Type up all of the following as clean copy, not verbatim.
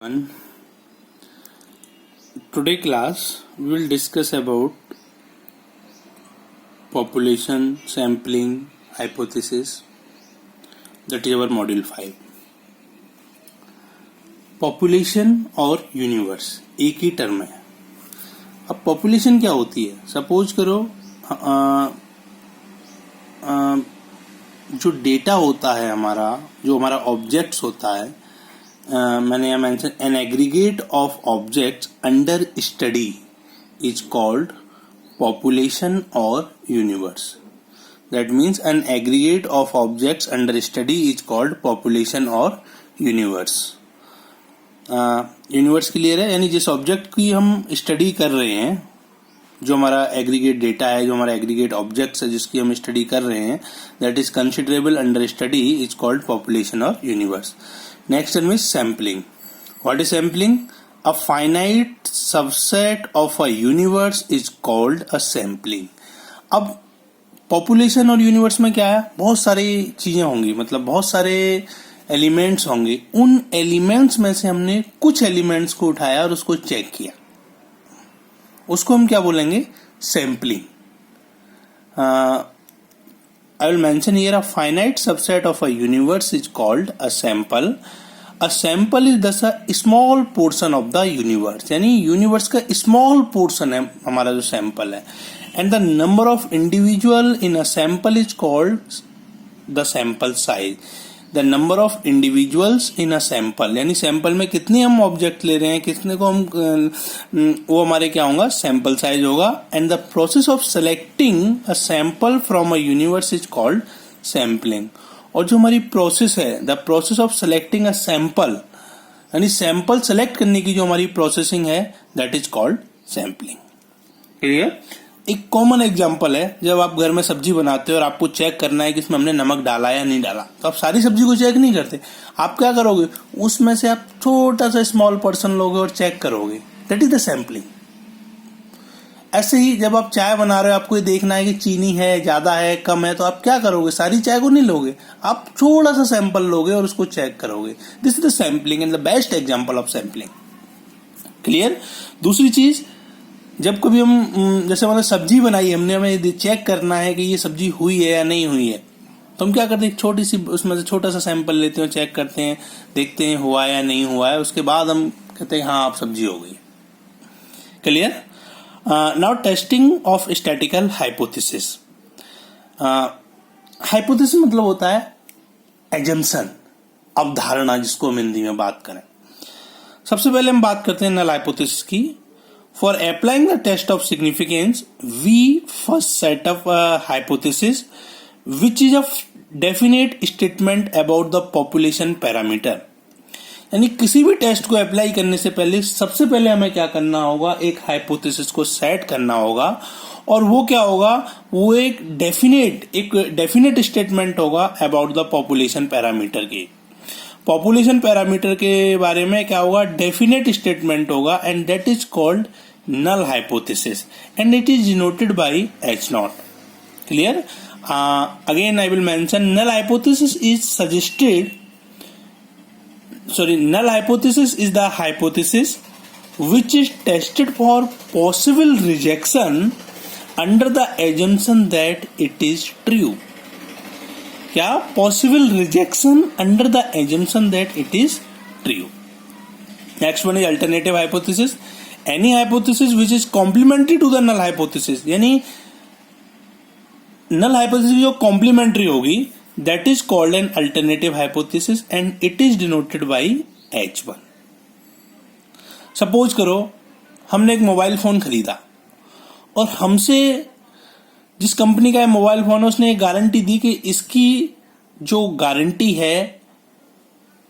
Everyone. Today class we will discuss about population sampling hypothesis, that is our module 5. Population और universe एक ही term है. अब population क्या होती है? सपोज करो जो डेटा होता है हमारा, जो हमारा ऑब्जेक्ट्स होता है, मैंने यहाँ mention an aggregate of objects under study is called population और universe. That means an aggregate of objects under study is called population और यूनिवर्स. यूनिवर्स क्लियर है, यानी जिस ऑब्जेक्ट की हम स्टडी कर रहे हैं, जो हमारा एग्रीगेट डेटा है, जो हमारा एग्रीगेट ऑब्जेक्ट्स है जिसकी हम स्टडी कर रहे हैं, that is considerable under study is called population और universe. Next term is sampling. What is sampling? A finite subset of a universe is called a sampling. अब population और universe में क्या है? बहुत सारी चीजें होंगी, मतलब बहुत सारे एलिमेंट्स होंगे. उन एलिमेंट्स में से हमने कुछ एलिमेंट्स को उठाया और उसको चेक किया, उसको हम क्या बोलेंगे? Sampling. I will mention here a finite subset of a universe is called a sample. A sample is thus a small portion of the universe. यानी यूनिवर्स का स्मॉल पोर्शन है हमारा जो सैंपल है. And the number of individual in a sample is called the sample size. The number of individuals in a sample, यानी sample में कितने हम ऑब्जेक्ट ले रहे हैं, कितने को हम, वो हमारे क्या होगा? सैंपल साइज होगा. And the process of selecting a sample from a universe is called sampling. और जो हमारी प्रोसेस है, the process of selecting a sample, यानी सैंपल सेलेक्ट करने की जो हमारी प्रोसेसिंग है, that is called sampling. Clear? एक कॉमन एग्जांपल है, जब आप घर में सब्जी बनाते हो और आपको चेक करना है कि इसमें हमने नमक डाला या नहीं डाला, तो आप सारी सब्जी को चेक नहीं करते. आप क्या करोगे? उसमें से आप छोटा सा स्मॉल पर्सन लोगे और चेक करोगे. That is the sampling. ऐसे ही जब आप चाय बना रहे हो, आपको ये देखना है कि चीनी है, ज्यादा है, कम है, तो आप क्या करोगे? सारी चाय को नहीं लोगे, आप थोड़ा सा सैंपल लोगे और उसको चेक करोगे. This is the sampling and the best example of sampling. Clear? दूसरी चीज, जब कभी हम, जैसे मतलब सब्जी बनाई हमने, हमें चेक करना है कि ये सब्जी हुई है या नहीं हुई है, तो हम क्या करते हैं? छोटी सी उसमें से छोटा सा सैंपल लेते हैं, चेक करते हैं, देखते हैं हुआ है या नहीं हुआ है, उसके बाद हम कहते हैं हाँ आप सब्जी हो गई. Clear? Now testing of statistical hypothesis. Hypothesis मतलब होता है एजम्पशन, अवधारणा, जिसको हम हिंदी में बात करें. सबसे पहले हम बात करते हैं नल हाइपोथेसिस की. For applying the test of significance, we first set up a hypothesis which is a definite statement about the population parameter. यानी किसी भी टेस्ट को अप्लाई करने से पहले सबसे पहले हमें क्या करना होगा? एक हाइपोथेसिस को सेट करना होगा. और वो क्या होगा? वो एक डेफिनेट स्टेटमेंट होगा अबाउट द पॉपुलेशन पैरामीटर की. पॉपुलेशन पैरामीटर के बारे में क्या होगा? डेफिनेट स्टेटमेंट होगा. And that is called null hypothesis and it is denoted by H0. Clear? Again I will mention null hypothesis is the hypothesis which is tested for possible rejection under the assumption that it is true. क्या? Possible rejection under the assumption that it is true. Next one is alternative hypothesis. Any hypothesis which is complementary to the null hypothesis, यानी null hypothesis जो complementary होगी, that is called an alternative hypothesis and it is denoted by H1. Suppose करो हमने एक mobile phone खरीदा और हमसे जिस कंपनी का मोबाइल फोन है उसने एक गारंटी दी कि इसकी जो गारंटी है,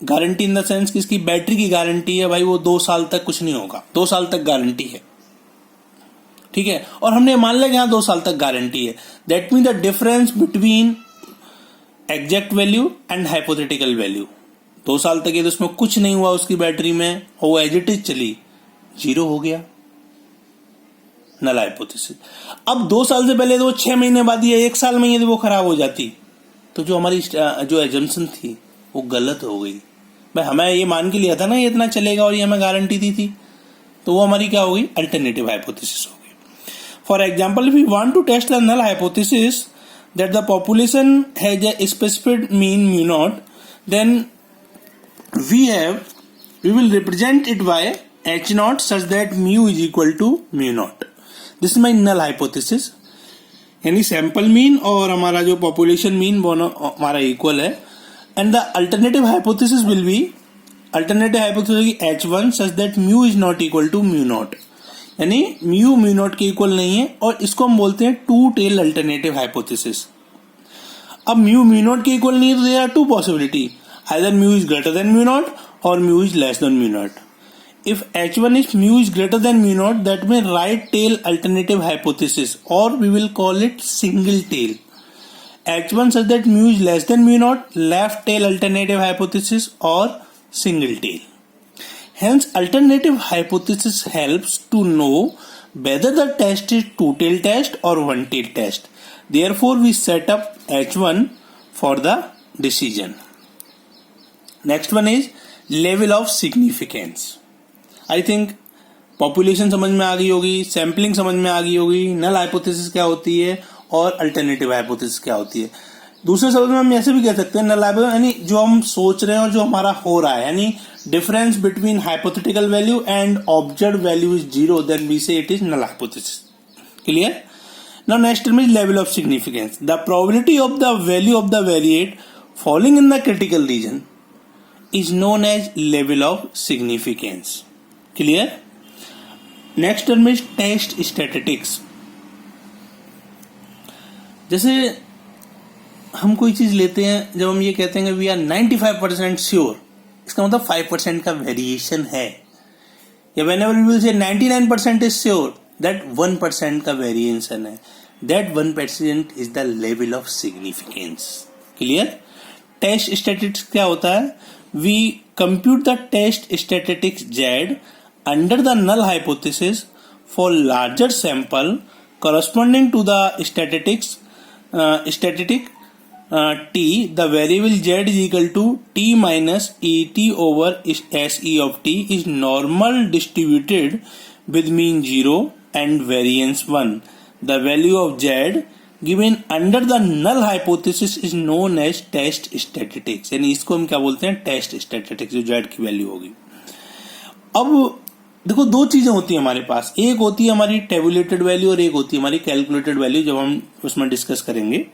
गारंटी इन द सेंस कि इसकी बैटरी की गारंटी है भाई, वो 2 साल तक कुछ नहीं होगा, 2 साल तक गारंटी है. ठीक है? और हमने मान लिया कि हाँ 2 साल तक गारंटी है. That mean the difference between exact value and hypothetical value. 2 साल तक ये तो उसमें कुछ नहीं हुआ उसकी बैटरी में, और वो एज इट इज चली, 0 हो गया. Null hypothesis. अब 2 साल से पहले तो वो 6 महीने बाद या 1 साल में यदि वो खराब हो जाती, तो जो हमारी जो एजम्पशन थी वो गलत हो गई. भाई हमें ये मान के लिया था ना ये इतना चलेगा और ये हमें गारंटी दी थी, तो वो हमारी क्या होगी, अल्टरनेटिव हाइपोथेसिस होगी. For example, if we want to test the null hypothesis that the population has a specific mean mu not, then we will represent it by h naught such that mu is equal to mu naught. This is my null hypothesis. यानी sample mean और हमारा जो population mean वो हमारा equal है. And the alternative hypothesis will be, alternative hypothesis h1 such that mu is not equal to mu not, यानी mu mu not के equal नहीं है, और इसको हम बोलते हैं टू टेल अल्टरनेटिव हाइपोथेसिस. अब म्यू म्यू नॉट के इक्वल नहीं है तो there are two possibility, either mu is greater than mu naught or mu is less than mu naught. If h1 is mu is greater than mu naught, that may right tail alternative hypothesis, or we will call it single tail. h1 such that mu is less than mu naught, left tail alternative hypothesis or single tail. Hence alternative hypothesis helps to know whether the test is two tail test or one tail test. Therefore we set up h1 for the decision. Next one is level of significance. I think population समझ में आ गई होगी, sampling समझ में आ गई होगी, null hypothesis क्या होती है और अल्टरनेटिव हाइपोथेसिस क्या होती है. दूसरे शब्द में हम ऐसे भी कह सकते हैं नल हाइपोथेसिस यानी जो हम सोच रहे हैं और जो हमारा हो रहा है, यानी difference between hypothetical value and observe value is zero, then we say it is null hypothesis. Clear. Now next term is level of significance. The probability of the value of the variate falling in the critical region is known as level of significance. Clear? Next term is test statistics. जैसे हम कोई चीज लेते हैं, जब हम ये कहते हैं वी आर 95% श्योर, इसका मतलब 5% का वेरिएशन है. या whenever we will say 99% is sure, that 1% का वेरिएशन है. That 1% is the level of significance. Clear? Test statistics क्या होता है? We compute the test statistics Z under the null hypothesis for larger sample corresponding to the static t. The variable Z is equal to t minus et over se of t is normal distributed with mean 0 and variance 1. The value of Z given under the null hypothesis is known as test statistics. यानी इसको हम क्या बोलते हैं, test statistics, जो Z की value होगी. अब देखो दो चीजें होती है हमारे पास, एक होती है हमारी टेबुलेटेड वैल्यू और एक होती है हमारी कैलकुलेटेड वैल्यू, जब हम उसमें डिस्कस करेंगे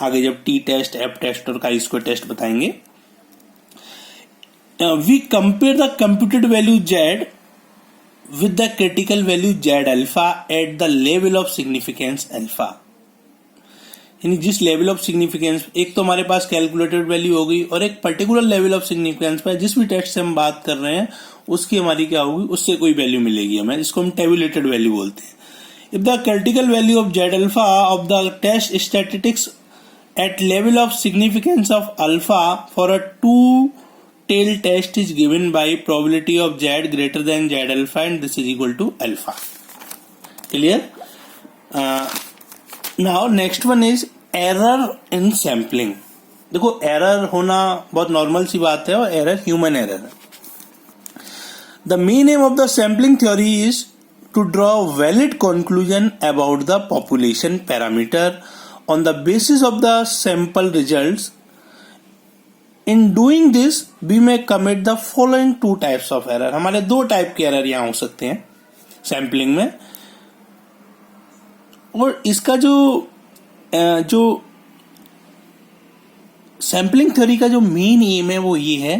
आगे, जब टी टेस्ट, एफ टेस्ट और काई स्क्वायर टेस्ट बताएंगे. We compare the computed value Z with the critical value z alpha at the level of significance alpha. यानी जिस लेवल ऑफ सिग्निफिकेंस, एक तो हमारे पास कैलकुलेटेड वैल्यू होगी और एक पर्टिकुलर लेवल ऑफ सिग्निफिकेंस पर जिस भी टेस्ट से हम बात कर रहे हैं उसकी हमारी क्या होगी, उससे कोई वैल्यू मिलेगी हमें, जिसको हम टेबुलेटेड वैल्यू बोलते हैं. If the critical value of Z alpha of the test statistics at level of significance of alpha for a two tail test is given by probability of z greater than z alpha and this is equal to alpha. Clear? Now next one is error in sampling. देखो error होना बहुत normal सी बात है और error human error है. The main aim of the sampling theory is to draw valid conclusion about the population parameter on the basis of the sample results. In doing this, we may commit the following two types of error. हमारे दो type के error यहाँ हो सकते हैं sampling में. और इसका जो सैम्पलिंग थ्योरी का जो मेन एम है वो ये है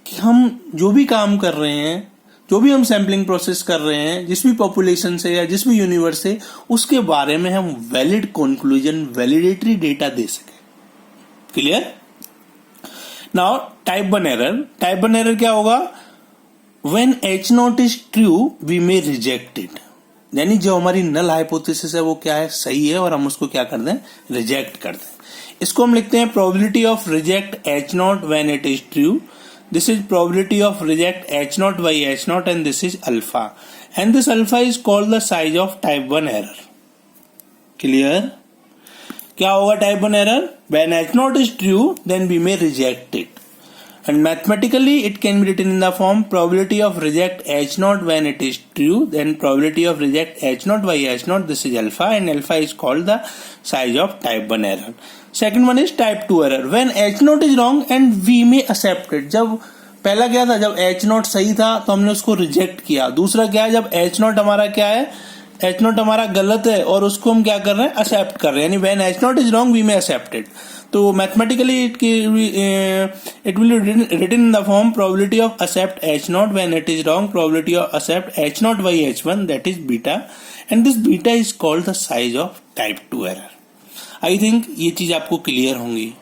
कि हम जो भी काम कर रहे हैं, जो भी हम सैम्पलिंग प्रोसेस कर रहे हैं, जिस भी पॉपुलेशन से या जिस भी यूनिवर्स से, उसके बारे में हम वैलिड कंक्लूजन, वैलिडेटरी डेटा दे सकें. Clear? Now type 1 error. Type 1 error क्या होगा? When h not is true we may reject it. यानी जो हमारी नल हाइपोथेसिस है वो क्या है, सही है, और हम उसको क्या कर दें, रिजेक्ट कर दें. इसको हम लिखते हैं probability of reject h not when it is true. This is probability of reject h not by h not and this is alpha. And this alpha is called the size of type 1 error. Clear? क्या होगा type 1 error? When h not is true, then we may reject it. And mathematically it can be written in the form probability of reject H naught when it is true, then probability of reject H naught by H naught, this is alpha, and alpha is called the size of type 1 error. Second one is type 2 error, when H naught is wrong and we may accept it. जब पहला क्या था, जब H naught सही था तो हमने उसको रिजेक्ट किया. दूसरा क्या है, जब H naught हमारा क्या है, H naught हमारा गलत है और उसको हम क्या कर रहे हैं, एक्सेप्ट कर रहे हैं, यानी when H naught is wrong we may accept it. तो mathematically it will be written in the form probability of accept H naught when it is wrong, probability of accept H naught by H1, that is beta, and this beta is called the size of type 2 error. I think ये चीज आपको clear होंगी.